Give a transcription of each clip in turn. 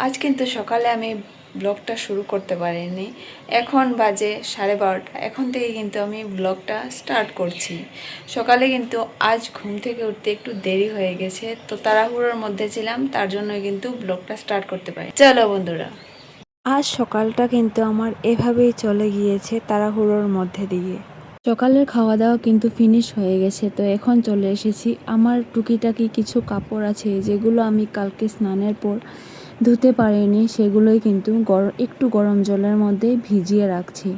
আজ কিন্তু সকালে আমি ব্লগটা শুরু করতে পারিনি। এখন বাজে 12:30। এখন থেকে কিন্তু আমি ব্লগটা স্টার্ট করছি। সকালে কিন্তু আজ ঘুম থেকে উঠতে একটু দেরি হয়ে গেছে, তো তাড়াহুড়োর মধ্যে ছিলাম, তার জন্য কিন্তু ব্লগটা স্টার্ট করতে পারি। চলো বন্ধুরা, আজ সকালটা কিন্তু আমার এভাবেই চলে গিয়েছে তাড়াহুড়োর মধ্যে দিয়ে। সকালের খাওয়া দাওয়া কিন্তু ফিনিশ হয়ে গেছে, তো এখন চলে এসেছি। আমার টুকিটাকি কিছু কাপড় আছে যেগুলো আমি কালকে স্নানের পর ধুতে পারিনি, সেগুলোই কিন্তু একটু গরম জলের মধ্যে ভিজিয়ে রাখছি।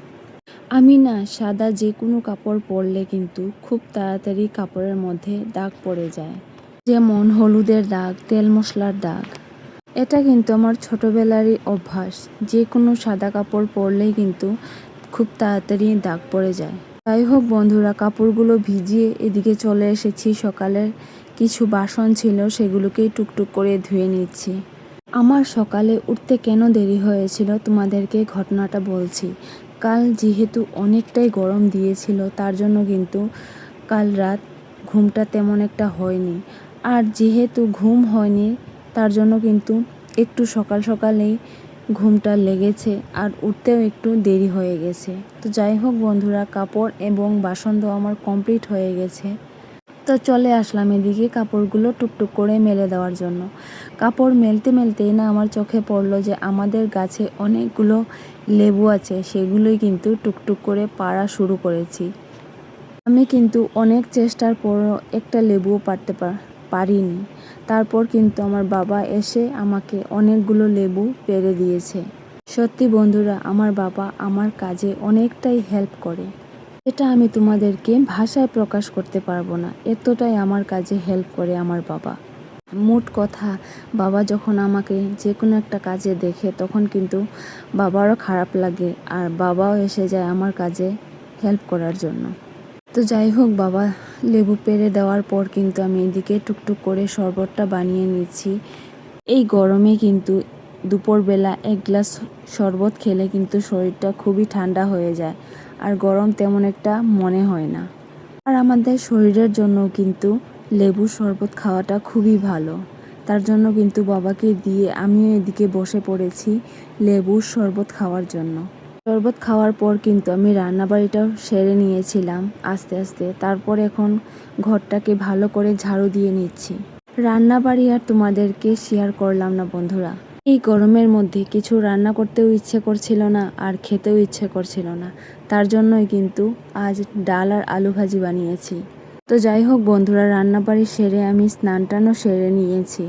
আমি না সাদা যে কোনো কাপড় পরলে কিন্তু খুব তাড়াতাড়ি কাপড়ের মধ্যে দাগ পড়ে যায়, যেমন হলুদের দাগ, তেল মশলার দাগ। এটা কিন্তু আমার ছোটবেলারই অভ্যাস। যে কোনো সাদা কাপড় পরলেই কিন্তু খুব তাড়াতাড়ি দাগ পড়ে যায়। যাই হোক বন্ধুরা, কাপড়গুলো ভিজিয়ে এদিকে চলে এসেছি। সকালের কিছু বাসন ছিল, সেগুলোকেই টুকটুক করে ধুয়ে নিচ্ছি। আমার সকালে উঠতে কেন দেরি হয়েছিল তোমাদেরকে ঘটনাটা বলছি। কাল যেহেতু অনেকটাই গরম দিয়েছিল, তার জন্য কিন্তু কাল রাত ঘুমটা তেমন একটা হয়নি। আর যেহেতু ঘুম হয়নি, তার জন্য কিন্তু একটু সকাল সকালেই ঘুমটা লেগেছে আর উঠতেও একটু দেরি হয়ে গেছে। তো যাই হোক বন্ধুরা, কাপড় এবং বাসন ধোয়া আমার কমপ্লিট হয়ে গেছে। তো চলে আসলাম এদিকে কাপড়গুলো টুকটুক করে মেলে দেওয়ার জন্য। কাপড় মেলতে মেলতেই না আমার চোখে পড়লো যে আমাদের গাছে অনেকগুলো লেবু আছে, সেগুলোই কিন্তু টুকটুক করে পাড়া শুরু করেছি। আমি কিন্তু অনেক চেষ্টার পরও একটা লেবুও পাড়তে পারিনি। তারপর কিন্তু আমার বাবা এসে আমাকে অনেকগুলো লেবু পেড়ে দিয়েছে। সত্যি বন্ধুরা, আমার বাবা আমার কাজে অনেকটাই হেল্প করে। এটা আমি তোমাদেরকে ভাষায় প্রকাশ করতে পারবো না, এতটাই আমার কাজে হেল্প করে আমার বাবা। মোট কথা, বাবা যখন আমাকে যে কোনো একটা কাজে দেখে তখন কিন্তু বাবারও খারাপ লাগে, আর বাবাও এসে যায় আমার কাজে হেল্প করার জন্য। তো যাই হোক, বাবা লেবু পেড়ে দেওয়ার পর কিন্তু আমি এদিকে টুকটুক করে শরবতটা বানিয়ে নিচ্ছি। এই গরমে কিন্তু দুপুরবেলা এক গ্লাস শরবত খেলে কিন্তু শরীরটা খুবই ঠান্ডা হয়ে যায়, আর গরম তেমন একটা মনে হয় না। আর আমাদের শরীরের জন্য কিন্তু লেবুর শরবত খাওয়াটা খুবই ভালো। তার জন্য কিন্তু বাবাকে দিয়ে আমিও এদিকে বসে পড়েছি লেবুর শরবত খাওয়ার জন্য। শরবত খাওয়ার পর কিন্তু আমি রান্নাবাড়িটাও সেরে নিয়েছিলাম আস্তে আস্তে। তারপর এখন ঘরটাকে ভালো করে ঝাড়ু দিয়ে নিচ্ছি। রান্নাবাড়ি আর তোমাদেরকে শেয়ার করলাম না বন্ধুরা। এই গরমের মধ্যে কিছু রান্না করতেও ইচ্ছে করছিল না, আর খেতেও ইচ্ছে করছিল না। তার জন্যই কিন্তু আজ ডাল আর আলু ভাজি বানিয়েছি। তো যাই হোক বন্ধুরা, রান্নাবাড়ি সেরে আমি স্নান টানও সেরে নিয়েছি।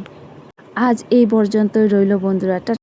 আজ এই পর্যন্তই রইল বন্ধুরা।